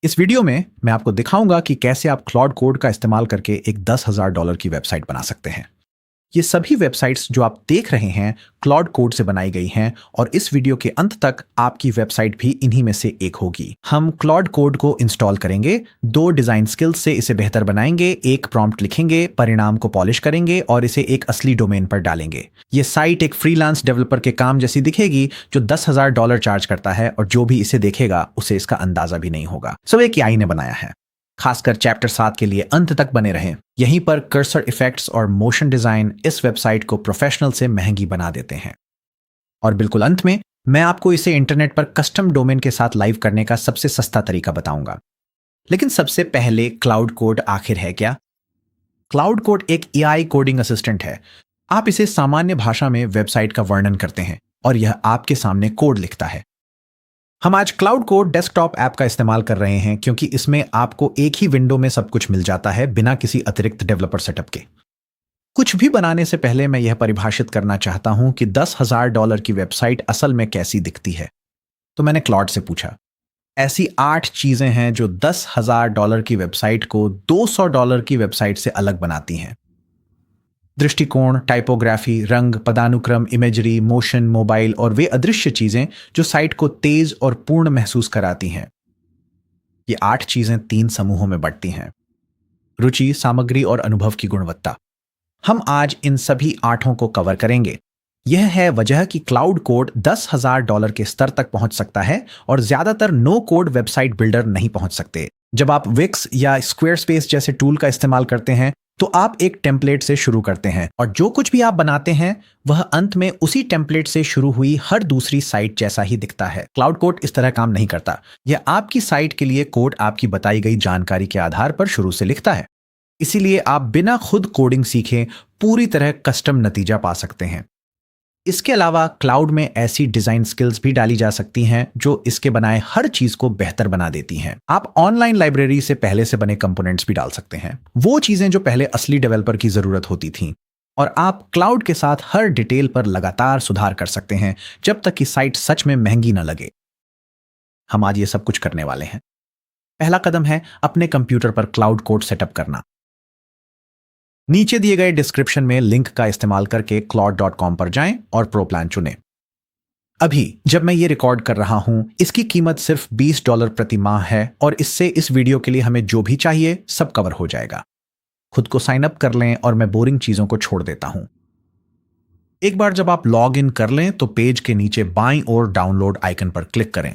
इस वीडियो में मैं आपको दिखाऊंगा कि कैसे आप क्लाउड कोड का इस्तेमाल करके एक $10,000 की वेबसाइट बना सकते हैं। ये सभी वेबसाइट्स जो आप देख रहे हैं क्लाउड कोड से बनाई गई हैं और इस वीडियो के अंत तक आपकी वेबसाइट भी इन्हीं में से एक होगी। हम क्लाउड कोड को इंस्टॉल करेंगे, 2 डिजाइन स्किल्स से इसे बेहतर बनाएंगे, एक प्रॉम्प्ट लिखेंगे, परिणाम को पॉलिश करेंगे और इसे एक असली डोमेन पर डालेंगे। ये साइट एक फ्रीलांस डेवलपर के काम जैसी दिखेगी जो $10,000 चार्ज करता है और जो भी इसे देखेगा उसे इसका अंदाजा भी नहीं होगा। सब एक AI ने बनाया है। खासकर चैप्टर 7 के लिए अंत तक बने रहें। यहीं पर कर्सर इफेक्ट्स और मोशन डिजाइन इस वेबसाइट को प्रोफेशनल से महंगी बना देते हैं। और बिल्कुल अंत में मैं आपको इसे इंटरनेट पर कस्टम डोमेन के साथ लाइव करने का सबसे सस्ता तरीका बताऊंगा। लेकिन सबसे पहले क्लाउड कोड आखिर है क्या? क्लाउड कोड एक AI कोडिंग असिस्टेंट है। आप इसे सामान्य भाषा में वेबसाइट का वर्णन करते हैं और यह आपके सामने कोड लिखता है। हम आज क्लाउड कोड डेस्कटॉप ऐप का इस्तेमाल कर रहे हैं क्योंकि इसमें आपको एक ही विंडो में सब कुछ मिल जाता है बिना किसी अतिरिक्त डेवलपर सेटअप के। कुछ भी बनाने से पहले मैं यह परिभाषित करना चाहता हूं कि $10,000 की वेबसाइट असल में कैसी दिखती है। तो मैंने क्लाउड से पूछा, ऐसी 8 चीजें हैं जो $10,000 की वेबसाइट को $200 की वेबसाइट से अलग बनाती हैं। दृष्टिकोण, टाइपोग्राफी, रंग, पदानुक्रम, इमेजरी, मोशन, मोबाइल और वे अदृश्य चीजें जो साइट को तेज और पूर्ण महसूस कराती हैं। ये 8 चीजें 3 समूहों में बंटती हैं: रुचि, सामग्री और अनुभव की गुणवत्ता। हम आज इन सभी 8 को कवर करेंगे। यह है वजह कि क्लाउड कोड $10,000 के स्तर तक पहुंच सकता है और ज्यादातर नो कोड वेबसाइट बिल्डर नहीं पहुंच सकते। जब आप विक्स या स्क्वेयरस्पेस जैसे टूल का इस्तेमाल करते हैं तो आप एक टेम्पलेट से शुरू करते हैं और जो कुछ भी आप बनाते हैं वह अंत में उसी टेम्पलेट से शुरू हुई हर दूसरी साइट जैसा ही दिखता है। क्लाउड कोड इस तरह काम नहीं करता। यह आपकी साइट के लिए कोड आपकी बताई गई जानकारी के आधार पर शुरू से लिखता है। इसीलिए आप बिना खुद कोडिंग सीखे पूरी तरह कस्टम नतीजा पा सकते हैं। इसके अलावा क्लाउड में ऐसी डिजाइन स्किल्स भी डाली जा सकती हैं जो इसके बनाए हर चीज को बेहतर बना देती हैं। आप ऑनलाइन लाइब्रेरी से पहले से बने कंपोनेंट्स भी डाल सकते हैं, वो चीजें जो पहले असली डेवलपर की जरूरत होती थीं। और आप क्लाउड के साथ हर डिटेल पर लगातार सुधार कर सकते हैं जब तक कि साइट सच में महंगी न लगे। हम आज ये सब कुछ करने वाले हैं। पहला कदम है अपने कंप्यूटर पर क्लाउड कोड सेटअप करना। नीचे दिए गए डिस्क्रिप्शन में लिंक का इस्तेमाल करके claude.com पर जाएं और प्रो प्लान चुनें। अभी जब मैं ये रिकॉर्ड कर रहा हूं इसकी कीमत सिर्फ $20 प्रति माह है और इससे इस वीडियो के लिए हमें जो भी चाहिए सब कवर हो जाएगा। खुद को साइन अप कर लें और मैं बोरिंग चीजों को छोड़ देता हूं। एक बार जब आप लॉग इन कर लें तो पेज के नीचे बाईं ओर डाउनलोड आइकन पर क्लिक करें।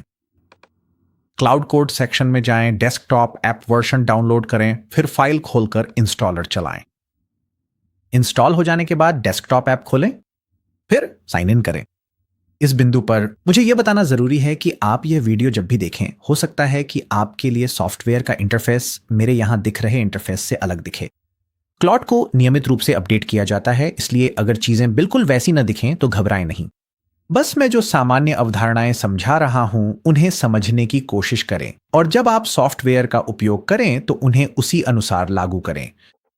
क्लाउड कोड सेक्शन में जाएं, डेस्कटॉप ऐप वर्जन डाउनलोड करें, फिर फाइल खोलकर इंस्टॉलर चलाएं। इंस्टॉल हो जाने के बाद डेस्कटॉप ऐप खोलें, फिर साइन इन करें। इस बिंदु पर मुझे यह बताना जरूरी है कि आप यह वीडियो जब भी देखें हो सकता है कि आपके लिए सॉफ्टवेयर का इंटरफेस मेरे यहां दिख रहे इंटरफेस से अलग दिखे। क्लाउड को नियमित रूप से अपडेट किया जाता है, इसलिए अगर चीजें बिल्कुल वैसी न दिखें तो घबराएं नहीं। बस मैं जो सामान्य अवधारणाएं समझा रहा हूं उन्हें समझने की कोशिश करें और जब आप सॉफ्टवेयर का उपयोग करें तो उन्हें उसी अनुसार लागू करें।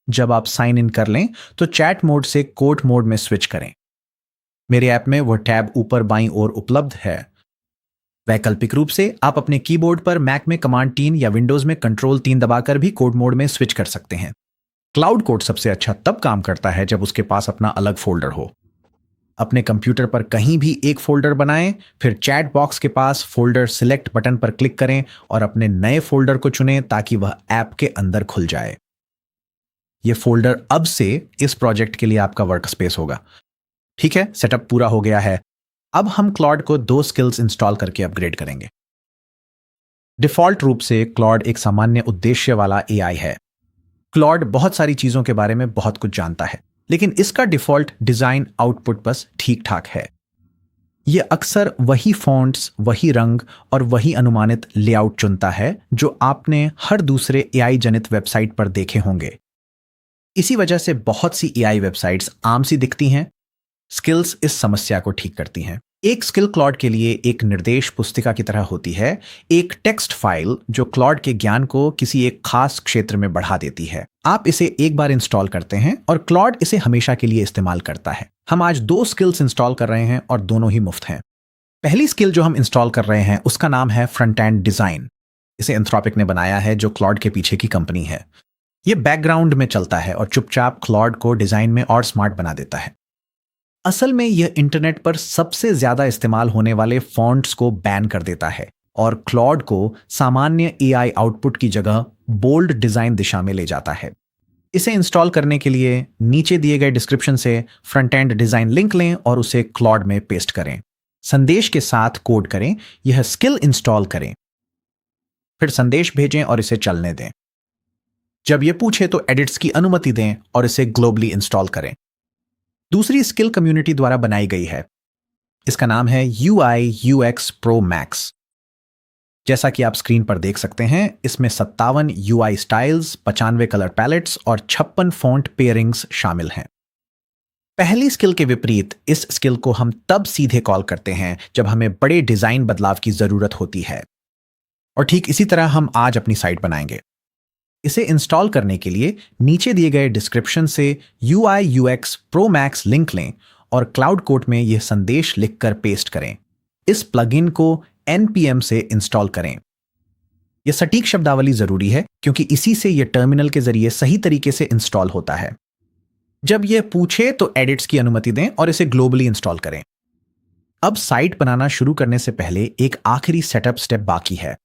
जब आप साइन इन कर लें तो चैट मोड से कोड मोड में स्विच करें। मेरे ऐप में वह टैब ऊपर बाईं ओर उपलब्ध है। वैकल्पिक रूप से आप अपने कीबोर्ड पर मैक में कमांड 3 या विंडोज में कंट्रोल 3 दबाकर भी कोड मोड में स्विच कर सकते हैं। क्लाउड कोड सबसे अच्छा तब काम करता है जब उसके पास अपना अलग फोल्डर हो। अपने कंप्यूटर पर कहीं भी एक फोल्डर बनाएं, फिर चैट बॉक्स के पास फोल्डर सिलेक्ट बटन पर क्लिक करें और अपने नए फोल्डर को चुनें ताकि वह ऐप के अंदर खुल जाए। यह फोल्डर अब से इस प्रोजेक्ट के लिए आपका वर्क स्पेस होगा। ठीक है, सेटअप पूरा हो गया है। अब हम क्लॉड को 2 स्किल्स इंस्टॉल करके अपग्रेड करेंगे। डिफॉल्ट रूप से क्लॉड एक सामान्य उद्देश्य वाला AI है। क्लॉड बहुत सारी चीजों के बारे में बहुत कुछ जानता है, लेकिन इसका डिफॉल्ट डिजाइन आउटपुट बस ठीक ठाक है। यह अक्सर वही फॉन्ट्स, वही रंग और वही अनुमानित लेआउट चुनता है जो आपने हर दूसरे AI जनित वेबसाइट पर देखे होंगे। इसी वजह से बहुत सी AI वेबसाइट्स आम सी दिखती हैं। स्किल्स इस समस्या को ठीक करती हैं। एक स्किल क्लॉड के लिए एक निर्देश पुस्तिका की तरह होती है, एक टेक्स्ट फाइल जो क्लॉड के ज्ञान को किसी एक खास क्षेत्र में बढ़ा देती है। आप इसे एक बार इंस्टॉल करते हैं और क्लॉड इसे हमेशा के लिए इस्तेमाल करता है। हम आज 2 स्किल्स इंस्टॉल कर रहे हैं और दोनों ही मुफ्त हैं। पहली स्किल जो हम इंस्टॉल कर रहे हैं उसका नाम है फ्रंट एंड डिजाइन। इसे एंथ्रोपिक ने बनाया है, जो क्लॉड के पीछे की कंपनी है। ये बैकग्राउंड में चलता है और चुपचाप क्लॉड को डिजाइन में और स्मार्ट बना देता है। असल में यह इंटरनेट पर सबसे ज्यादा इस्तेमाल होने वाले फॉन्ट्स को बैन कर देता है और क्लॉड को सामान्य एआई आउटपुट की जगह बोल्ड डिजाइन दिशा में ले जाता है। इसे इंस्टॉल करने के लिए नीचे दिए गए डिस्क्रिप्शन से फ्रंट एंड डिजाइन लिंक लें और उसे क्लॉड में पेस्ट करें। संदेश के साथ कोड करें, यह स्किल इंस्टॉल करें, फिर संदेश भेजें और इसे चलने दें। जब यह पूछे तो एडिट्स की अनुमति दें और इसे ग्लोबली इंस्टॉल करें। दूसरी स्किल कम्युनिटी द्वारा बनाई गई है। इसका नाम है UI UX Pro Max। जैसा कि आप स्क्रीन पर देख सकते हैं, इसमें 57 UI स्टाइल्स, 95 कलर पैलेट्स और 56 फॉन्ट पेयरिंग्स शामिल हैं। पहली स्किल के विपरीत इस स्किल को हम तब सीधे कॉल करते हैं जब हमें बड़े डिजाइन बदलाव की जरूरत होती है, और ठीक इसी तरह हम आज अपनी साइट बनाएंगे। इसे इंस्टॉल करने के लिए नीचे दिए गए डिस्क्रिप्शन से UI UX Pro Max link लें और क्लाउड कोड में यह संदेश लिखकर पेस्ट करें। इस प्लगइन को npm से इंस्टॉल करें। यह सटीक शब्दावली जरूरी है क्योंकि इसी से यह टर्मिनल के जरिए सही तरीके से इंस्टॉल होता है। जब यह पूछे तो एडिट्स की अनुमति दें और इसे ग्लोबली इंस्टॉल करें। अब साइट बनाना शुरू करने से पहले एक आखिरी सेटअप स्टेप बाकी है।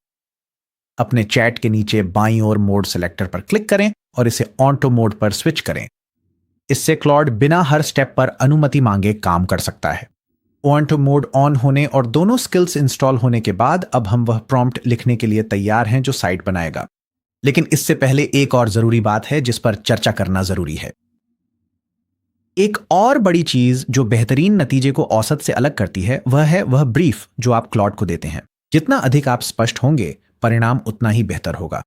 अपने चैट के नीचे बाईं ओर मोड सेलेक्टर पर क्लिक करें और इसे ऑटो मोड पर स्विच करें। इससे क्लॉड बिना हर स्टेप पर अनुमति मांगे काम कर सकता है। ऑटो मोड ऑन होने और दोनों स्किल्स इंस्टॉल होने के बाद अब हम वह प्रॉम्प्ट लिखने के लिए तैयार हैं जो साइट बनाएगा। लेकिन इससे पहले एक और जरूरी बात है जिस पर चर्चा करना जरूरी है। एक और बड़ी चीज जो बेहतरीन नतीजे को औसत से अलग करती है वह ब्रीफ जो आप क्लॉड को देते हैं। जितना अधिक आप स्पष्ट होंगे, परिणाम उतना ही बेहतर होगा।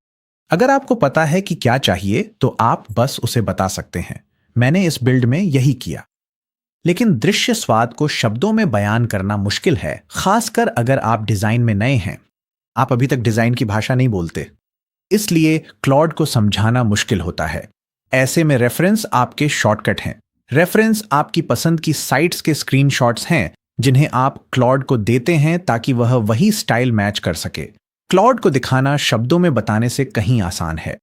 अगर आपको पता है कि क्या चाहिए तो आप बस उसे बता सकते हैं। मैंने इस बिल्ड में यही किया। लेकिन दृश्य स्वाद को शब्दों में बयान करना मुश्किल है, खासकर अगर आप डिजाइन में नए हैं। आप अभी तक डिजाइन की भाषा नहीं बोलते, इसलिए क्लॉड को समझाना मुश्किल होता है। ऐसे में रेफरेंस आपके शॉर्टकट हैं। रेफरेंस आपकी पसंद की साइट्स के स्क्रीनशॉट्स हैं जिन्हें आप क्लॉड को देते हैं ताकि वह वही स्टाइल मैच कर सके। क्लॉड को दिखाना शब्दों में बताने से कहीं आसान है।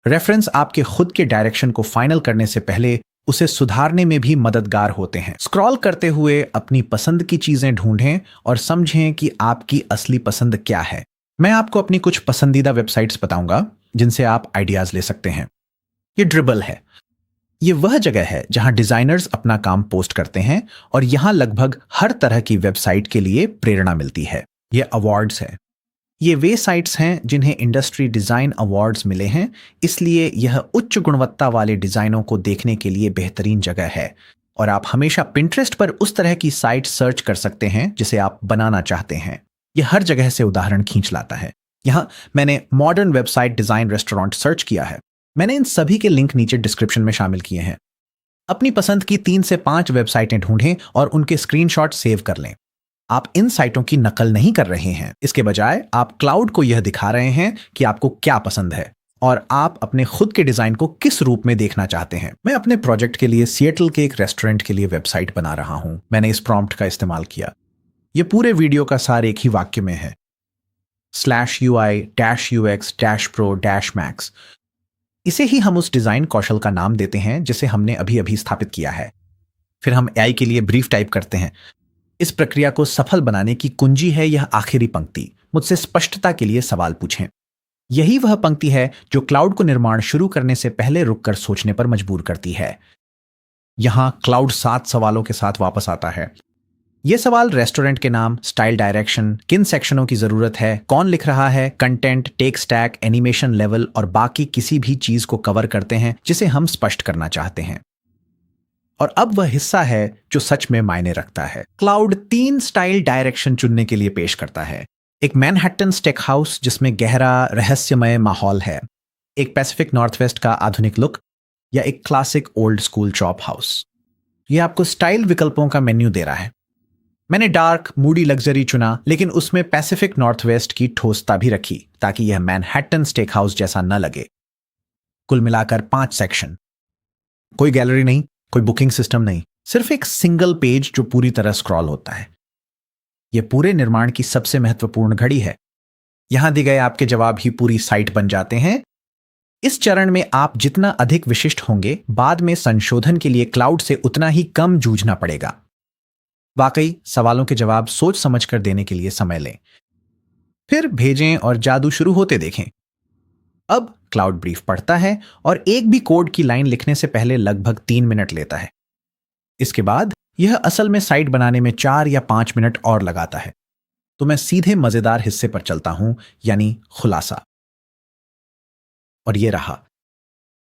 रेफरेंस आपके खुद के डायरेक्शन को फाइनल करने से पहले उसे सुधारने में भी मददगार होते हैं। स्क्रॉल करते हुए अपनी पसंद की चीजें ढूंढें और समझें कि आपकी असली पसंद क्या है। मैं आपको अपनी कुछ पसंदीदा वेबसाइट्स बताऊंगा जिनसे आप आइडियाज ले सकते हैं। ये ड्रिबल है। ये वह जगह है जहां डिजाइनर्स अपना काम पोस्ट करते हैं और यहां लगभग हर तरह की वेबसाइट के लिए प्रेरणा मिलती है। ये अवार्ड्स है। ये वे साइट्स हैं जिन्हें इंडस्ट्री डिजाइन अवार्ड्स मिले हैं, इसलिए यह उच्च गुणवत्ता वाले डिजाइनों को देखने के लिए बेहतरीन जगह है। और आप हमेशा पिंटरेस्ट पर उस तरह की साइट सर्च कर सकते हैं जिसे आप बनाना चाहते हैं। यह हर जगह से उदाहरण खींच लाता है। यहां मैंने modern website design restaurant search किया है। मैंने इन सभी के लिंक नीचे डिस्क्रिप्शन में शामिल किए हैं। अपनी पसंद की 3 से 5 वेबसाइटें ढूंढें और उनके स्क्रीनशॉट सेव कर लें। आप इन साइटों की नकल नहीं कर रहे हैं, इसके बजाय आप क्लाउड को यह दिखा रहे हैं कि आपको क्या पसंद है और आप अपने खुद के डिजाइन को किस रूप में देखना चाहते हैं। मैं अपने प्रोजेक्ट के लिए सिएटल के एक रेस्टोरेंट के लिए वेबसाइट बना रहा हूं। मैंने इस प्रॉम्प्ट का इस्तेमाल किया। यह पूरे वीडियो का सार एक ही वाक्य में है, /UI-UX-Pro-Max। इसे ही हम उस डिजाइन कौशल का नाम देते हैं जिसे हमने अभी अभी स्थापित किया है। फिर हम AI के लिए ब्रीफ टाइप करते हैं। इस प्रक्रिया को सफल बनाने की कुंजी है यह आखिरी पंक्ति, मुझसे स्पष्टता के लिए सवाल पूछें। यही वह पंक्ति है जो क्लाउड को निर्माण शुरू करने से पहले रुककर सोचने पर मजबूर करती है। यहां क्लाउड 7 सवालों के साथ वापस आता है। ये सवाल रेस्टोरेंट के नाम, स्टाइल डायरेक्शन, किन सेक्शनों की जरूरत है, कौन लिख रहा है, content, tech stack, animation level और बाकी किसी भी चीज को कवर करते हैं जिसे हम स्पष्ट करना चाहते हैं। और अब वह हिस्सा है जो सच में मायने रखता है। क्लाउड 3 स्टाइल डायरेक्शन चुनने के लिए पेश करता है। एक मैनहट्टन स्टेक हाउस जिसमें गहरा रहस्यमय माहौल है, एक पैसिफिक नॉर्थवेस्ट का आधुनिक लुक, या एक classic old school chop house. यह आपको स्टाइल विकल्पों का मेन्यू दे रहा है। मैंने डार्क मूडी लग्जरी चुना, लेकिन उसमें पैसिफिक नॉर्थवेस्ट की ठोसता भी रखी ताकि यह मैनहट्टन स्टेक हाउस जैसा न लगे। कुल मिलाकर 5 सेक्शन। कोई गैलरी नहीं, कोई बुकिंग सिस्टम नहीं, सिर्फ एक सिंगल पेज जो पूरी तरह स्क्रॉल होता है। यह पूरे निर्माण की सबसे महत्वपूर्ण घड़ी है। यहां दिए गए आपके जवाब ही पूरी साइट बन जाते हैं। इस चरण में आप जितना अधिक विशिष्ट होंगे, बाद में संशोधन के लिए क्लाउड से उतना ही कम जूझना पड़ेगा। वाकई सवालों के जवाब सोच समझकर देने के लिए समय लें, फिर भेजें और जादू शुरू होते देखें। अब क्लाउड ब्रीफ पढ़ता है और एक भी कोड की लाइन लिखने से पहले लगभग 3 मिनट लेता है। इसके बाद यह असल में साइट बनाने में 4 या 5 मिनट और लगाता है। तो मैं सीधे मजेदार हिस्से पर चलता हूं, यानी खुलासा। और ये रहा।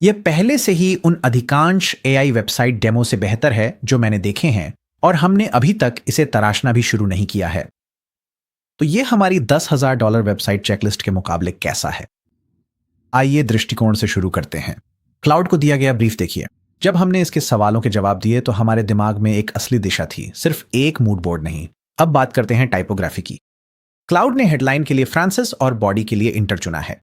यह पहले से ही उन अधिकांश एआई वेबसाइट डेमो से बेहतर है जो मैंने देखे हैं, और हमने अभी तक इसे तराशना भी शुरू नहीं किया है। तो यह हमारी $10,000 वेबसाइट चेकलिस्ट के मुकाबले कैसा है? आइए दृष्टिकोण से शुरू करते हैं। क्लाउड को दिया गया ब्रीफ देखिए। जब हमने इसके सवालों के जवाब दिए तो हमारे दिमाग में एक असली दिशा थी, सिर्फ एक मूड बोर्ड नहीं। अब बात करते हैं टाइपोग्राफी की। क्लाउड ने हेडलाइन के लिए फ्रांसिस और बॉडी के लिए इंटर चुना है।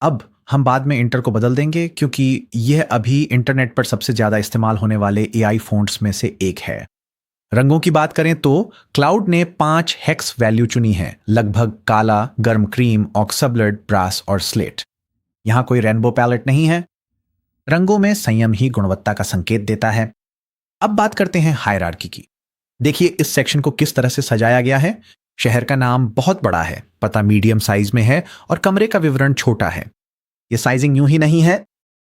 अब हम बाद में इंटर को बदल देंगे, क्योंकि यह अभी इंटरनेट पर सबसे ज्यादा इस्तेमाल होने वाले एआई फ़ॉन्ट्स में से एक है। रंगों की बात करें तो क्लाउड ने 5 हेक्स वैल्यू चुनी है, लगभग काला, गर्म क्रीम, ऑक्साब्लड, ब्रास और स्लेट। यहां कोई रेनबो पैलेट नहीं है। रंगों में संयम ही गुणवत्ता का संकेत देता है। अब बात करते हैं हायरार्की की। देखिए इस सेक्शन को किस तरह से सजाया गया है। शहर का नाम बहुत बड़ा है, पता मीडियम साइज में है और कमरे का विवरण छोटा है। यह साइजिंग यूं ही नहीं है,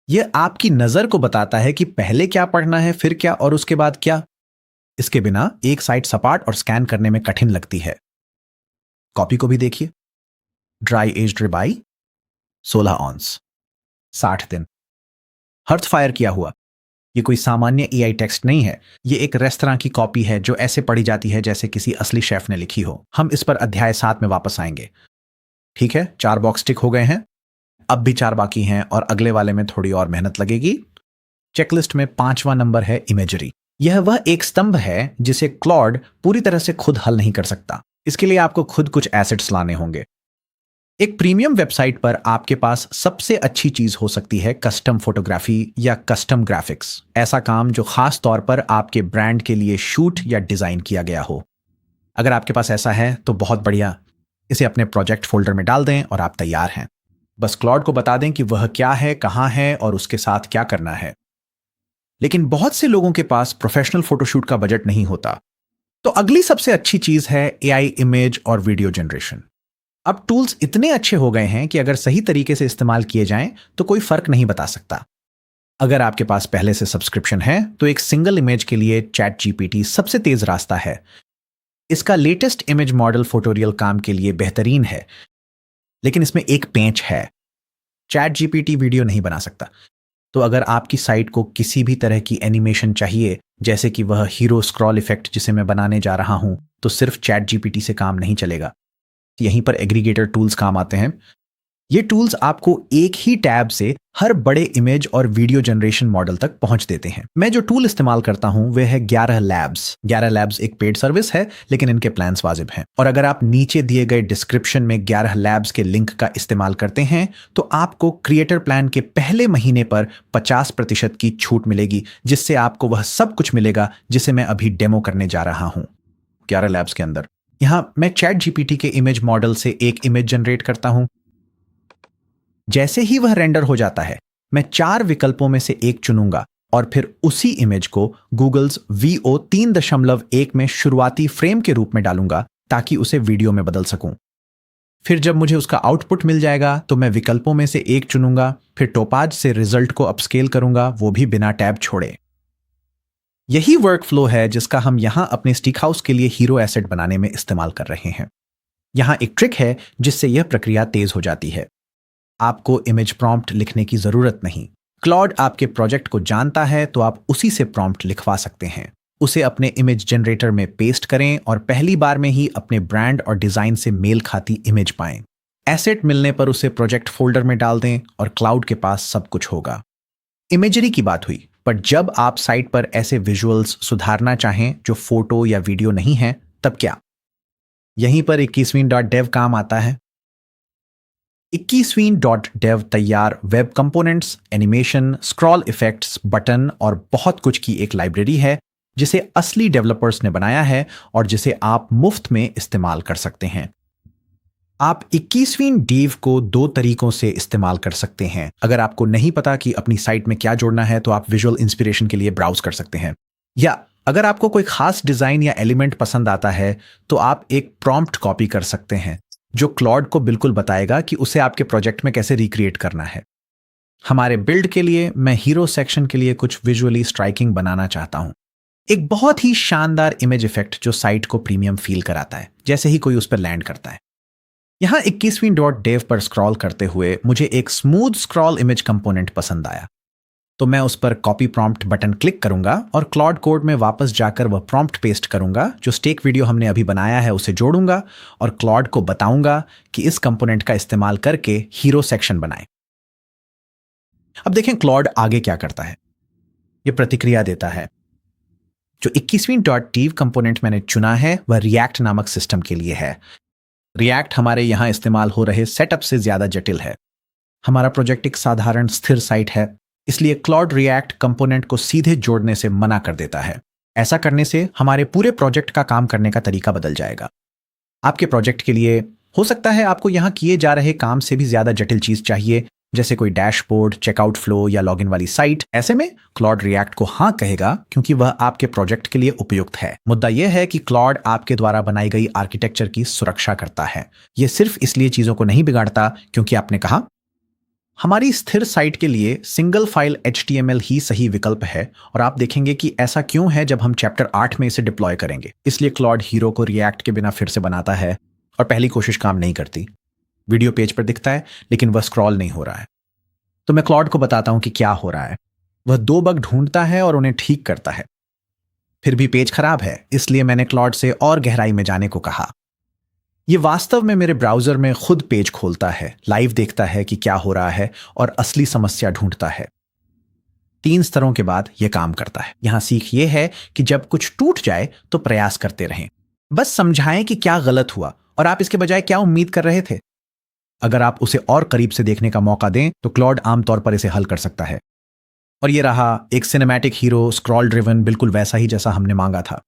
यह आपकी नजर को बताता है कि पहले क्या पढ़ना है, फिर क्या और उसके बाद क्या। इसके बिना एक साइट सपाट और स्कैन करने में कठिन लगती है। कॉपी को भी देखिए। ड्राई एज्ड रिबाई 16 ऑन्स, 60 दिन। हर्थ फायर किया हुआ। ये कोई सामान्य एआई टेक्स्ट नहीं है, ये एक रेस्तरां की कॉपी है जो ऐसे पढ़ी जाती है जैसे किसी असली शेफ ने लिखी हो। हम इस पर अध्याय 7 में वापस आएंगे। ठीक है, 4 बॉक्स टिक हो गए हैं। अब भी 4 बाकी हैं और अगले वाले में थोड़ी और मेहनत लगेगी। चेकलिस्ट में 5वां नंबर है इमेजरी। यह वह एक स्तंभ है जिसे क्लॉड पूरी तरह से खुद हल नहीं कर सकता। इसके लिए आपको खुद कुछ एसेट्स लाने होंगे। एक प्रीमियम वेबसाइट पर आपके पास सबसे अच्छी चीज हो सकती है कस्टम फोटोग्राफी या कस्टम ग्राफिक्स, ऐसा काम जो खास तौर पर आपके ब्रांड के लिए शूट या डिजाइन किया गया हो। अगर आपके पास ऐसा है तो बहुत बढ़िया, इसे अपने प्रोजेक्ट फोल्डर में डाल दें और आप तैयार हैं। बस क्लॉड को बता दें कि वह क्या है, कहां है और उसके साथ क्या करना है। लेकिन बहुत से लोगों के पास प्रोफेशनल फोटोशूट का बजट नहीं होता। तो अगली सबसे अच्छी चीज है एआई इमेज और वीडियो जनरेशन। अब टूल्स इतने अच्छे हो गए हैं कि अगर सही तरीके से इस्तेमाल किए जाएं तो कोई फर्क नहीं बता सकता। अगर आपके पास पहले से सब्सक्रिप्शन है तो एक सिंगल इमेज के लिए चैट जीपीटी सबसे तेज रास्ता है। इसका लेटेस्ट इमेज मॉडल फोटोरियल काम के लिए बेहतरीन है, लेकिन इसमें एक पेंच है, चैट जीपीटी वीडियो नहीं बना सकता। तो अगर आपकी साइट को किसी भी तरह की एनिमेशन चाहिए, जैसे कि वह हीरो स्क्रॉल इफेक्ट जिसे मैं बनाने जा रहा हूं, तो सिर्फ चैट जीपीटी से काम नहीं चलेगा। यहीं पर एग्रीगेटर टूल्स काम आते हैं। ये टूल्स आपको एक ही टैब से हर बड़े इमेज और वीडियो जनरेशन मॉडल तक पहुंच देते हैं। मैं जो टूल इस्तेमाल करता हूं वह है 11 लैब्स। 11 लैब्स एक पेड सर्विस है, लेकिन इनके प्लान्स वाजिब हैं। और अगर आप नीचे दिए गए डिस्क्रिप्शन में 11 लैब्स के लिंक का इस्तेमाल करते हैं तो आपको क्रिएटर प्लान के पहले महीने पर 50% की छूट मिलेगी, जिससे आपको वह सब कुछ मिलेगा जिसे मैं अभी डेमो करने जा रहा हूं 11 लैब्स के अंदर। यहां मैं चैट जीपीटी के इमेज मॉडल से एक इमेज जनरेट करता हूं। जैसे ही वह रेंडर हो जाता है, मैं 4 विकल्पों में से एक चुनूंगा और फिर उसी इमेज को गूगल्स VO 3.1 में शुरुआती फ्रेम के रूप में डालूंगा ताकि उसे वीडियो में बदल सकूं। फिर जब मुझे उसका आउटपुट मिल जाएगा तो मैं विकल्पों में से एक चुनूंगा, फिर टोपाज से रिजल्ट को अपस्केल करूंगा, वो भी बिना टैब छोड़े। यही वर्कफ्लो है जिसका हम यहां अपने स्टिक हाउस के लिए हीरो एसेट बनाने में इस्तेमाल कर रहे हैं। यहां एक ट्रिक है जिससे यह प्रक्रिया तेज हो जाती है। आपको इमेज प्रॉम्प्ट लिखने की जरूरत नहीं। क्लॉड आपके प्रोजेक्ट को जानता है तो आप उसी से प्रॉम्प्ट लिखवा सकते हैं। उसे अपने इमेज जनरेटर में पेस्ट करें और पहली बार में ही अपने ब्रांड और डिजाइन से मेल खाती इमेज पाएं। एसेट मिलने पर उसे प्रोजेक्ट फोल्डर में डाल दें और क्लाउड के पास सब कुछ होगा। इमेजरी की बात हुई, पर जब आप साइट पर ऐसे विजुअल्स सुधारना चाहें जो फोटो या वीडियो नहीं है, तब क्या? यहीं पर 21dev काम आता है। 21dev तैयार web components, animation, scroll effects, button और बहुत कुछ की एक लाइब्रेरी है जिसे असली डेवलपर्स ने बनाया है और जिसे आप मुफ्त में इस्तेमाल कर सकते हैं। आप 21वीं डेव को दो तरीकों से इस्तेमाल कर सकते हैं। अगर आपको नहीं पता कि अपनी साइट में क्या जोड़ना है तो आप विजुअल इंस्पिरेशन के लिए ब्राउज कर सकते हैं, या अगर आपको कोई खास डिजाइन या एलिमेंट पसंद आता है तो आप एक प्रॉम्प्ट कॉपी कर सकते हैं जो क्लॉड को बिल्कुल बताएगा कि उसे आपके प्रोजेक्ट में कैसे रिक्रिएट करना है। हमारे बिल्ड के लिए मैं हीरो सेक्शन के लिए कुछ विजुअली स्ट्राइकिंग बनाना चाहता हूं, एक बहुत ही शानदार इमेज इफेक्ट जो साइट को प्रीमियम फील कराता है जैसे ही कोई उस पर लैंड करता है। यहां 21वीं डॉट डेव पर स्क्रॉल करते हुए मुझे एक स्मूथ स्क्रॉल इमेज कंपोनेंट पसंद आया, तो मैं उस पर कॉपी प्रॉम्प्ट बटन क्लिक करूंगा और क्लॉड कोड में वापस जाकर वह प्रॉम्प्ट पेस्ट करूंगा जो स्टेक वीडियो हमने अभी बनाया है, उसे जोड़ूंगा और क्लॉड को बताऊंगा कि इस कंपोनेंट का इस्तेमाल करके हीरो सेक्शन बनाए। अब देखें क्लॉड आगे क्या करता है। यह प्रतिक्रिया देता है। जो 21वीं डॉट डेव कंपोनेंट मैंने चुना है वह रिएक्ट नामक सिस्टम के लिए है। रिएक्ट हमारे यहां इस्तेमाल हो रहे सेटअप से ज्यादा जटिल है। हमारा प्रोजेक्ट एक साधारण स्थिर साइट है, इसलिए क्लॉड रिएक्ट कंपोनेंट को सीधे जोड़ने से मना कर देता है। ऐसा करने से हमारे पूरे प्रोजेक्ट का काम करने का तरीका बदल जाएगा। आपके प्रोजेक्ट के लिए हो सकता है आपको यहां किए जा रहे काम से भी ज्यादा जटिल चीज चाहिए, जैसे कोई डैशबोर्ड, चेकआउट फ्लो या लॉगिन वाली साइट। ऐसे में क्लॉड रिएक्ट को हाँ कहेगा क्योंकि वह आपके प्रोजेक्ट के लिए उपयुक्त है। मुद्दा यह है कि क्लॉड आपके द्वारा बनाई गई आर्किटेक्चर की सुरक्षा करता है। यह सिर्फ इसलिए चीजों को नहीं बिगाड़ता क्योंकि आपने कहा हमारी स्थिर साइट के लिए सिंगल फाइल HTML ही सही विकल्प है, और आप देखेंगे कि ऐसा क्यों है जब हम चैप्टर 8 में इसे डिप्लॉय करेंगे। इसलिए क्लॉड हीरो को रिएक्ट के बिना फिर से बनाता है और पहली कोशिश काम नहीं करती। वीडियो पेज पर दिखता है लेकिन वह स्क्रॉल नहीं हो रहा है। तो मैं क्लॉड को बताता हूं कि क्या हो रहा है। वह दो बग ढूंढता है और उन्हें ठीक करता है। फिर भी पेज खराब है, इसलिए मैंने क्लॉड से और गहराई में जाने को कहा। यह वास्तव में मेरे ब्राउजर में खुद पेज खोलता है, लाइव देखता है कि क्या हो रहा है और असली समस्या ढूंढता है। 3 स्तरों के बाद यह काम करता है। यहां सीख यह है कि जब कुछ टूट जाए तो प्रयास करते रहें। बस समझाएं कि क्या गलत हुआ और आप इसके बजाय क्या उम्मीद कर रहे थे। अगर आप उसे और करीब से देखने का मौका दें तो क्लॉड आमतौर पर इसे हल कर सकता है। और यह रहा एक सिनेमैटिक हीरो स्क्रॉल ड्रिवन, बिल्कुल वैसा ही जैसा हमने मांगा था।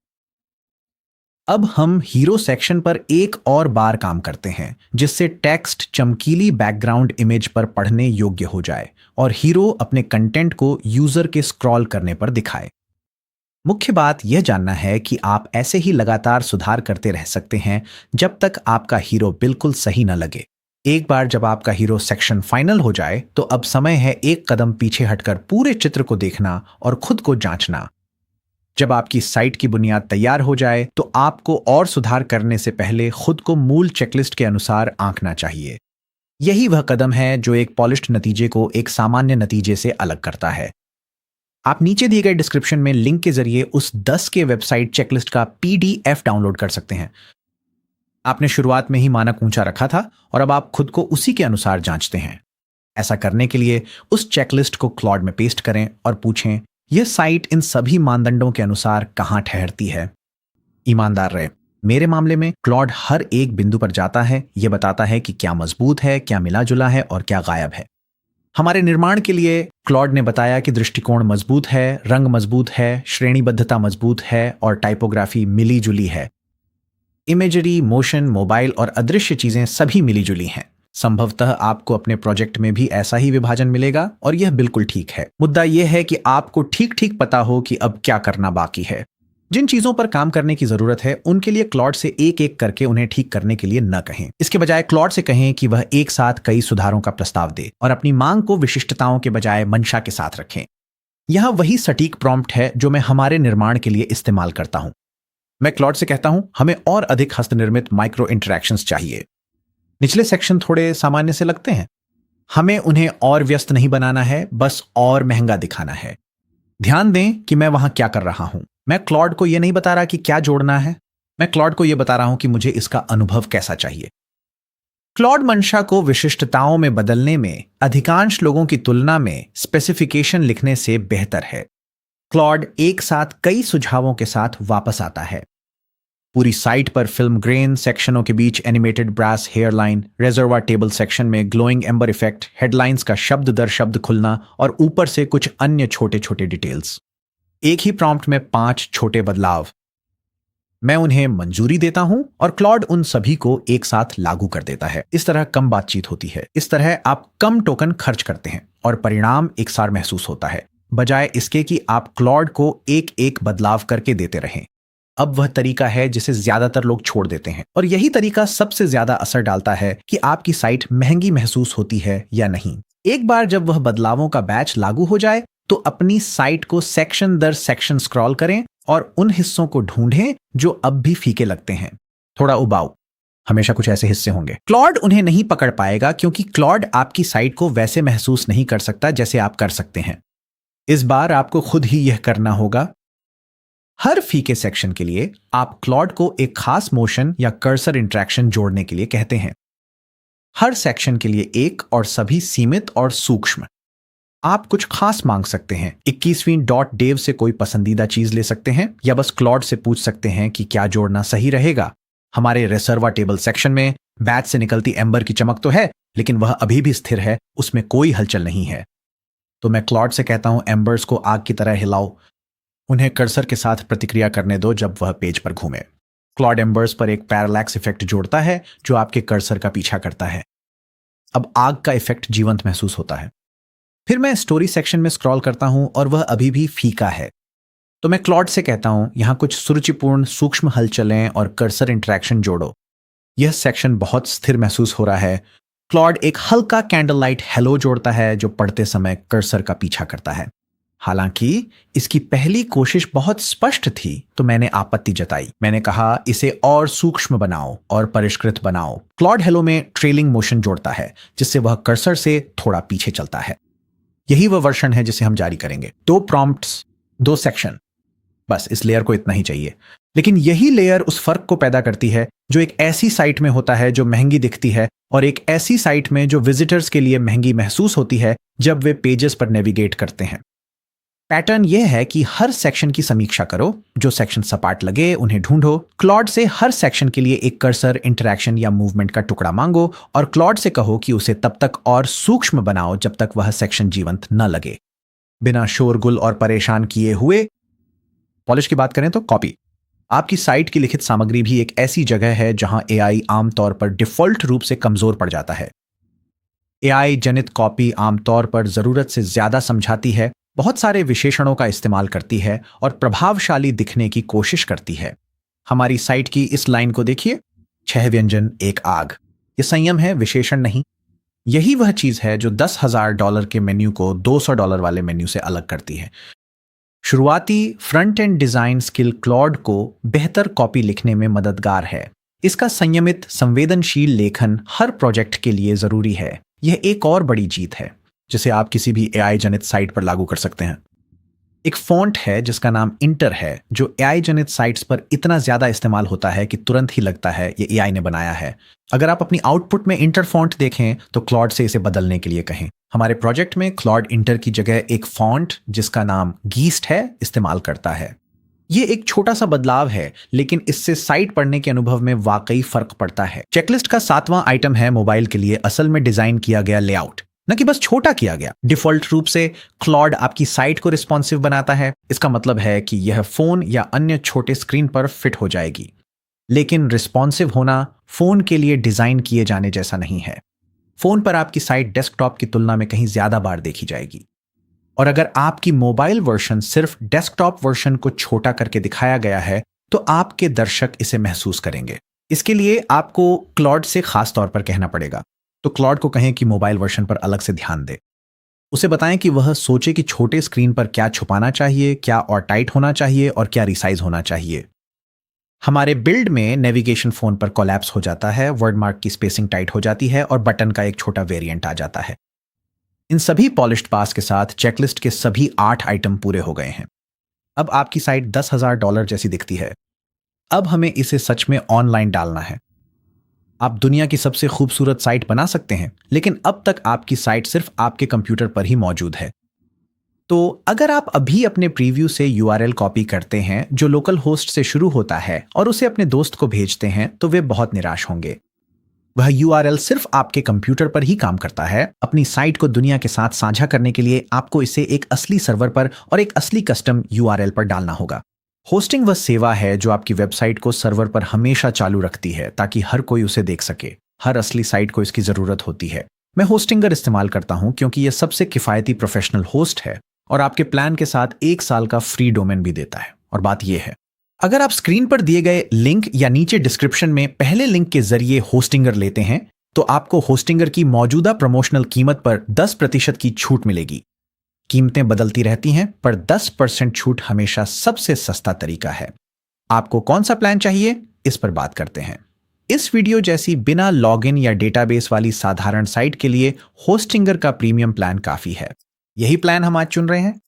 अब हम हीरो सेक्शन पर एक और बार काम करते हैं जिससे टेक्स्ट चमकीली बैकग्राउंड इमेज पर पढ़ने योग्य हो जाए और हीरो अपने कंटेंट को यूजर के स्क्रॉल करने पर दिखाए। मुख्य बात यह जानना है कि आप ऐसे ही लगातार सुधार करते रह सकते हैं जब तक आपका हीरो बिल्कुल सही न लगे। एक बार जब आपका हीरो सेक्शन फाइनल हो जाए तो अब समय है एक कदम पीछे हटकर पूरे चित्र को देखना और खुद को जांचना। जब आपकी साइट की बुनियाद तैयार हो जाए तो आपको और सुधार करने से पहले खुद को मूल चेकलिस्ट के अनुसार आंकना चाहिए। यही वह कदम है जो एक पॉलिश्ड नतीजे को एक सामान्य नतीजे से अलग करता है। आप नीचे दिए गए डिस्क्रिप्शन में लिंक के जरिए उस 10 के वेबसाइट चेकलिस्ट का PDF डाउनलोड कर सकते हैं। आपने शुरुआत में ही मानक ऊंचा रखा था और अब आप खुद को उसी के अनुसार जांचते हैं। ऐसा करने के लिए उस चेकलिस्ट को क्लॉड में पेस्ट करें और पूछें, यह साइट इन सभी मानदंडों के अनुसार कहां ठहरती है। ईमानदार रहे, मेरे मामले में क्लॉड हर एक बिंदु पर जाता है। यह बताता है कि क्या मजबूत है, क्या मिला जुला है और क्या गायब है। हमारे निर्माण के लिए क्लॉड ने बताया कि दृष्टिकोण मजबूत है, रंग मजबूत है, श्रेणीबद्धता मजबूत है और टाइपोग्राफी मिली जुली है। इमेजरी, मोशन, मोबाइल और अदृश्य चीजें सभी मिली जुली हैं। संभवतः आपको अपने प्रोजेक्ट में भी ऐसा ही विभाजन मिलेगा और यह बिल्कुल ठीक है। मुद्दा यह है कि आपको ठीक ठीक पता हो कि अब क्या करना बाकी है। जिन चीजों पर काम करने की जरूरत है उनके लिए क्लॉड से एक एक करके उन्हें ठीक करने के लिए न कहें। इसके बजाय क्लॉड से कहें कि वह एक साथ कई सुधारों का प्रस्ताव दे और अपनी मांग को विशिष्टताओं के बजाय मंशा के साथ रखें। यह वही सटीक प्रॉम्प्ट है जो मैं हमारे निर्माण के लिए इस्तेमाल करता हूं। मैं क्लॉड से कहता हूं, हमें और अधिक हस्तनिर्मित माइक्रो इंटरैक्शंस चाहिए। निचले सेक्शन थोड़े सामान्य से लगते हैं। हमें उन्हें और व्यस्त नहीं बनाना है, बस और महंगा दिखाना है। ध्यान दें कि मैं वहां क्या कर रहा हूं। मैं क्लॉड को यह नहीं बता रहा कि क्या जोड़ना है, मैं क्लॉड को यह बता रहा हूं कि मुझे इसका अनुभव कैसा चाहिए। क्लॉड मंशा को विशिष्टताओं में बदलने में अधिकांश लोगों की तुलना में स्पेसिफिकेशन लिखने से बेहतर है। क्लॉड एक साथ कई सुझावों के साथ वापस आता है। पूरी साइट पर फिल्म ग्रेन, सेक्शनों के बीच animated brass hairline, reservoir table section में ग्लोइंग एम्बर इफेक्ट, हेडलाइंस का शब्द दर शब्द खुलना और ऊपर से कुछ अन्य छोटे छोटे डिटेल्स। एक ही प्रॉम्प्ट में 5 छोटे बदलाव। मैं उन्हें मंजूरी देता हूं और क्लॉड उन सभी को एक साथ लागू कर देता है। इस तरह कम बातचीत होती है। इस तरह आप कम टोकन खर्च करते हैं और परिणाम एकसार महसूस होता है, बजाय इसके कि आप क्लॉड को एक एक बदलाव करके देते रहें। अब वह तरीका है जिसे ज्यादातर लोग छोड़ देते हैं, और यही तरीका सबसे ज्यादा असर डालता है कि आपकी साइट महंगी महसूस होती है या नहीं। एक बार जब वह बदलावों का बैच लागू हो जाए तो अपनी साइट को सेक्शन दर सेक्शन स्क्रॉल करें और उन हिस्सों को ढूंढें जो अब भी फीके लगते हैं, थोड़ा उबाऊ। हमेशा कुछ ऐसे हिस्से होंगे। क्लॉड उन्हें नहीं पकड़ पाएगा क्योंकि क्लॉड आपकी साइट को वैसे महसूस नहीं कर सकता जैसे आप कर सकते हैं। इस बार आपको खुद ही यह करना होगा। हर फीके सेक्शन के लिए आप क्लॉड को एक खास मोशन या कर्सर इंटरेक्शन जोड़ने के लिए कहते हैं। हर सेक्शन के लिए एक और सभी सीमित और सूक्ष्म। आप कुछ खास मांग सकते हैं। 21वीं .dev से कोई पसंदीदा चीज ले सकते हैं या बस क्लॉड से पूछ सकते हैं कि क्या जोड़ना सही रहेगा। हमारे रिजर्वा टेबल सेक्शन में बैच से निकलती एम्बर की चमक तो है, लेकिन वह अभी भी स्थिर है, उसमें कोई हलचल नहीं है। तो मैं क्लॉड से कहता हूं, एम्बर्स को आग की तरह हिलाओ, उन्हें कर्सर के साथ प्रतिक्रिया करने दो जब वह पेज पर घूमे। क्लॉड एम्बर्स पर एक पैरालैक्स इफेक्ट जोड़ता है जो आपके कर्सर का पीछा करता है। अब आग का इफेक्ट जीवंत महसूस होता है। फिर मैं स्टोरी सेक्शन में स्क्रॉल करता हूं और वह अभी भी फीका है। तो मैं क्लॉड से कहता हूं, यहां कुछ सुरुचिपूर्ण सूक्ष्म हलचलें और कर्सर इंटरेक्शन जोड़ो। यह सेक्शन बहुत स्थिर महसूस हो रहा है। क्लॉड एक हल्का कैंडल लाइट हेलो जोड़ता है जो पढ़ते समय कर्सर का पीछा करता है। हालांकि इसकी पहली कोशिश बहुत स्पष्ट थी, तो मैंने आपत्ति जताई। मैंने कहा, इसे और सूक्ष्म बनाओ और परिष्कृत बनाओ। क्लॉड हेलो में ट्रेलिंग मोशन जोड़ता है जिससे वह कर्सर से थोड़ा पीछे चलता है। यही वह वर्जन है जिसे हम जारी करेंगे। 2 प्रॉम्प्ट्स, 2 सेक्शन, बस इस लेयर को इतना ही चाहिए। लेकिन यही लेयर उस फर्क को पैदा करती है जो एक ऐसी साइट में होता है जो महंगी दिखती है और एक ऐसी साइट में जो विजिटर्स के लिए महंगी महसूस होती है जब वे पेजेस पर नेविगेट करते हैं। पैटर्न यह है कि हर सेक्शन की समीक्षा करो, जो सेक्शन सपाट लगे उन्हें ढूंढो। क्लॉड से हर सेक्शन के लिए एक कर्सर इंटरेक्शन या मूवमेंट का टुकड़ा मांगो और क्लॉड से कहो कि उसे तब तक और सूक्ष्म बनाओ जब तक वह सेक्शन जीवंत न लगे। बिना शोरगुल और परेशान किए हुए। पॉलिश की बात करें तो कॉपी। आपकी साइट की लिखित सामग्री भी एक ऐसी जगह है जहां एआई आमतौर पर डिफॉल्ट रूप से कमजोर पड़ जाता है। एआई जनित कॉपी आमतौर पर जरूरत से ज्यादा समझाती है, बहुत सारे विशेषणों का इस्तेमाल करती है और प्रभावशाली दिखने की कोशिश करती है। हमारी साइट की इस लाइन को देखिए, 6 व्यंजन 1 आग। यह संयम है, विशेषण नहीं। यही वह चीज है जो $10,000 के मेन्यू को $200 वाले मेन्यू से अलग करती है। शुरुआती front end design skill Claude को बेहतर कॉपी लिखने में मददगार है। इसका संयमित संवेदनशील लेखन हर प्रोजेक्ट के लिए जरूरी है। यह एक और बड़ी जीत है जिसे आप किसी भी एआई जनित साइट पर लागू कर सकते हैं। एक फॉन्ट है जिसका नाम इंटर है, जो एआई जनित साइट्स पर इतना ज्यादा इस्तेमाल होता है कि तुरंत ही लगता है ये एआई ने बनाया है। अगर आप अपनी आउटपुट में इंटर फॉन्ट देखें तो क्लॉड से इसे बदलने के लिए कहें। हमारे प्रोजेक्ट में क्लॉड इंटर की जगह एक फॉन्ट जिसका नाम गीस्ट है इस्तेमाल करता है। ये एक छोटा सा बदलाव है, लेकिन इससे साइट पढ़ने के अनुभव में वाकई फर्क पड़ता है। चेकलिस्ट का 7वां आइटम है मोबाइल के लिए असल में डिजाइन किया गया लेआउट, न कि बस छोटा किया गया। डिफॉल्ट रूप से क्लॉड आपकी साइट को रिस्पॉन्सिव बनाता है। इसका मतलब है कि यह फोन या अन्य छोटे स्क्रीन पर फिट हो जाएगी। लेकिन रिस्पॉन्सिव होना फोन के लिए डिजाइन किए जाने जैसा नहीं है। फोन पर आपकी साइट डेस्कटॉप की तुलना में कहीं ज्यादा बार देखी जाएगी, और अगर आपकी मोबाइल वर्जन सिर्फ डेस्कटॉप वर्जन को छोटा करके दिखाया गया है तो आपके दर्शक इसे महसूस करेंगे। इसके लिए आपको क्लॉड से खास तौर पर कहना पड़ेगा। तो क्लॉड को कहें कि मोबाइल वर्जन पर अलग से ध्यान दे। उसे बताएं कि वह सोचे कि छोटे स्क्रीन पर क्या छुपाना चाहिए, क्या और टाइट होना चाहिए और क्या रिसाइज होना चाहिए। हमारे बिल्ड में नेविगेशन फोन पर कोलैप्स हो जाता है, वर्डमार्क की स्पेसिंग टाइट हो जाती है और बटन का एक छोटा वेरिएंट आ जाता है। इन सभी पॉलिश्ड पास के साथ चेकलिस्ट के सभी 8 आइटम पूरे हो गए हैं। अब आपकी साइट $10,000 जैसी दिखती है। अब हमें इसे सच में ऑनलाइन डालना है। आप दुनिया की सबसे खूबसूरत साइट बना सकते हैं, लेकिन अब तक आपकी साइट सिर्फ आपके कंप्यूटर पर ही मौजूद है। तो अगर आप अभी अपने प्रीव्यू से यूआरएल कॉपी करते हैं जो लोकल होस्ट से शुरू होता है और उसे अपने दोस्त को भेजते हैं तो वे बहुत निराश होंगे। वह यूआरएल सिर्फ आपके कंप्यूटर पर ही काम करता है। अपनी साइट को दुनिया के साथ साझा करने के लिए आपको इसे एक असली सर्वर पर और एक असली कस्टम यूआरएल पर डालना होगा। होस्टिंग वह सेवा है जो आपकी वेबसाइट को सर्वर पर हमेशा चालू रखती है ताकि हर कोई उसे देख सके। हर असली साइट को इसकी जरूरत होती है। मैं होस्टिंगर इस्तेमाल करता हूं क्योंकि यह सबसे किफायती प्रोफेशनल होस्ट है और आपके प्लान के साथ 1 साल का फ्री डोमेन भी देता है। और बात यह है, अगर आप स्क्रीन पर दिए गए लिंक या नीचे डिस्क्रिप्शन में पहले लिंक के जरिए होस्टिंगर लेते हैं तो आपको होस्टिंगर की मौजूदा प्रमोशनल कीमत पर 10% की छूट मिलेगी। कीमतें बदलती रहती हैं, पर 10% छूट हमेशा सबसे सस्ता तरीका है। आपको कौन सा प्लान चाहिए, इस पर बात करते हैं। इस वीडियो जैसी बिना लॉगिन या डेटाबेस वाली साधारण साइट के लिए होस्टिंगर का प्रीमियम प्लान काफी है। यही प्लान हम आज चुन रहे हैं।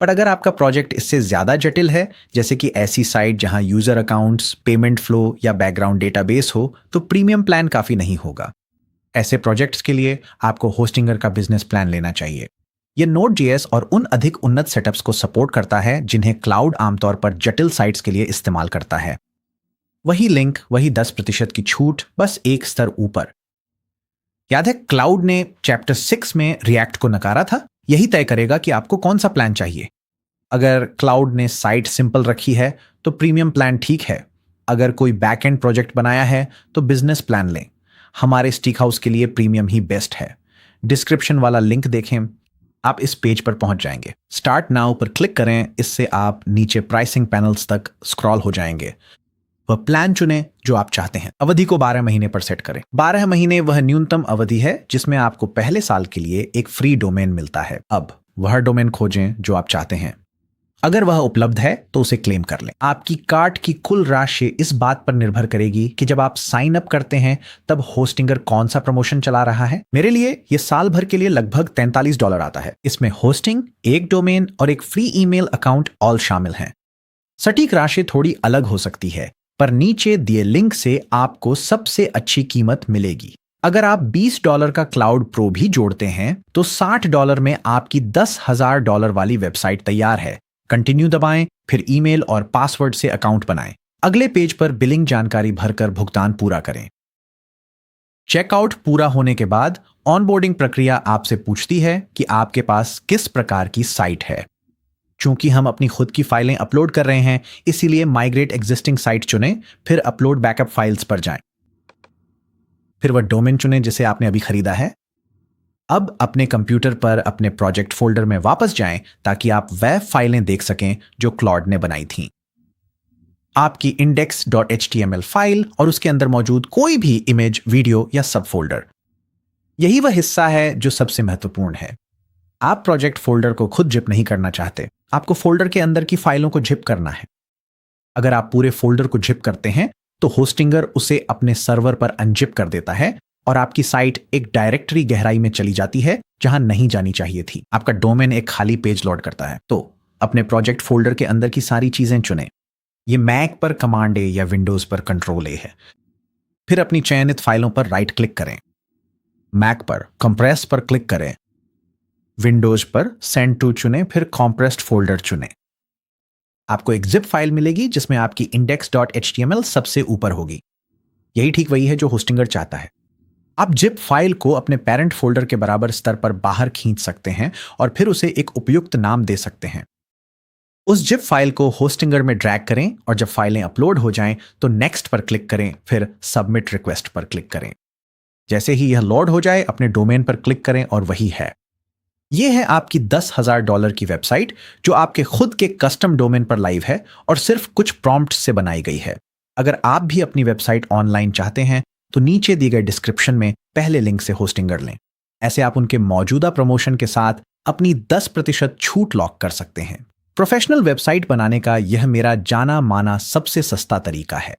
पर अगर आपका प्रोजेक्ट इससे ज्यादा जटिल है, जैसे कि ऐसी साइट जहां यूजर अकाउंट्स, पेमेंट फ्लो या बैकग्राउंड डेटाबेस हो, तो प्रीमियम प्लान काफी नहीं होगा। ऐसे प्रोजेक्ट्स के लिए आपको होस्टिंगर का बिजनेस प्लान लेना चाहिए। यह Node.js और उन अधिक उन्नत सेटअप्स को सपोर्ट करता है जिन्हें क्लाउड आमतौर पर जटिल साइट्स के लिए इस्तेमाल करता है। वही लिंक, वही 10% की छूट, बस एक स्तर ऊपर। याद है क्लाउड ने चैप्टर 6 में रिएक्ट को नकारा था? यही तय करेगा कि आपको कौन सा प्लान चाहिए। अगर क्लाउड ने साइट सिंपल रखी है तो प्रीमियम प्लान ठीक है। अगर कोई बैकएंड प्रोजेक्ट बनाया है तो बिजनेस प्लान लें। हमारे स्टिक हाउस के लिए प्रीमियम ही बेस्ट है। डिस्क्रिप्शन वाला लिंक देखें, आप इस पेज पर पहुंच जाएंगे। स्टार्ट नाउ पर क्लिक करें, इससे आप नीचे प्राइसिंग पैनल्स तक स्क्रॉल हो जाएंगे। वह प्लान चुनें जो आप चाहते हैं। अवधि को 12 महीने पर सेट करें। 12 महीने वह न्यूनतम अवधि है जिसमें आपको पहले साल के लिए एक फ्री डोमेन मिलता है। अब वह डोमेन खोजें जो आप चाहते हैं। अगर वह उपलब्ध है तो उसे क्लेम कर लें। आपकी कार्ट की कुल राशि इस बात पर निर्भर करेगी कि जब आप साइन अप करते हैं तब होस्टिंगर कौन सा प्रमोशन चला रहा है। मेरे लिए यह साल भर के लिए लगभग $43 आता है। इसमें होस्टिंग, एक डोमेन और एक फ्री ईमेल अकाउंट ऑल शामिल हैं। सटीक राशि थोड़ी अलग हो सकती है, पर नीचे दिए लिंक से आपको सबसे अच्छी कीमत मिलेगी। अगर आप $20 का क्लाउड प्रो भी जोड़ते हैं तो $60 में आपकी $10,000 वाली वेबसाइट तैयार है। कंटिन्यू दबाएं, फिर ईमेल और पासवर्ड से अकाउंट बनाएं। अगले पेज पर बिलिंग जानकारी भरकर भुगतान पूरा करें। चेकआउट पूरा होने के बाद ऑनबोर्डिंग प्रक्रिया आपसे पूछती है कि आपके पास किस प्रकार की साइट है। चूंकि हम अपनी खुद की फाइलें अपलोड कर रहे हैं, इसीलिए माइग्रेट एग्जिस्टिंग साइट चुनें, फिर अपलोड बैकअप फाइल्स पर जाएं। फिर वह डोमेन चुनें जिसे आपने अभी खरीदा है। अब अपने कंप्यूटर पर अपने प्रोजेक्ट फोल्डर में वापस जाएं ताकि आप वह फाइलें देख सकें जो क्लॉड ने बनाई थीं। आपकी index.html फाइल और उसके अंदर मौजूद कोई भी इमेज, वीडियो या सब फोल्डर। यही वह हिस्सा है जो सबसे महत्वपूर्ण है। आप प्रोजेक्ट फोल्डर को खुद जिप नहीं करना चाहते, आपको फोल्डर के अंदर की फाइलों को जिप करना है। अगर आप पूरे फोल्डर को जिप करते हैं तो होस्टिंगर उसे अपने सर्वर पर अनजिप कर देता है और आपकी साइट एक डायरेक्टरी गहराई में चली जाती है जहां नहीं जानी चाहिए थी। आपका डोमेन एक खाली पेज लोड करता है। तो अपने प्रोजेक्ट फोल्डर के अंदर की सारी चीजें चुनें। ये मैक पर कमांड ए या विंडोज पर कंट्रोल ए है। फिर अपनी चयनित फाइलों पर राइट क्लिक करें। मैक पर कंप्रेस पर क्लिक करें। विंडोज पर सेंड टू चुनें, फिर कॉम्प्रेस्ड फोल्डर चुनें। आपको एक जिप फाइल मिलेगी जिसमें आपकी index.html सबसे ऊपर होगी। यही ठीक वही है जो होस्टिंगर चाहता है। आप जिप फाइल को अपने पेरेंट फोल्डर के बराबर स्तर पर बाहर खींच सकते हैं और फिर उसे एक उपयुक्त नाम दे सकते हैं। उस जिप फाइल को होस्टिंगर में ड्रैग करें और जब फाइलें अपलोड हो जाएं तो नेक्स्ट पर क्लिक करें, फिर सबमिट रिक्वेस्ट पर क्लिक करें। जैसे ही यह लोड हो जाए अपने डोमेन पर क्लिक करें और वही है। यह है आपकी $10,000 की वेबसाइट जो आपके खुद के कस्टम डोमेन पर लाइव है और सिर्फ कुछ प्रॉम्प्ट से बनाई गई है। अगर आप भी अपनी वेबसाइट ऑनलाइन चाहते हैं तो नीचे दिए गए डिस्क्रिप्शन में पहले लिंक से होस्टिंगर लें। ऐसे आप उनके मौजूदा प्रमोशन के साथ अपनी 10% छूट लॉक कर सकते हैं। प्रोफेशनल वेबसाइट बनाने का यह मेरा जाना माना सबसे सस्ता तरीका है।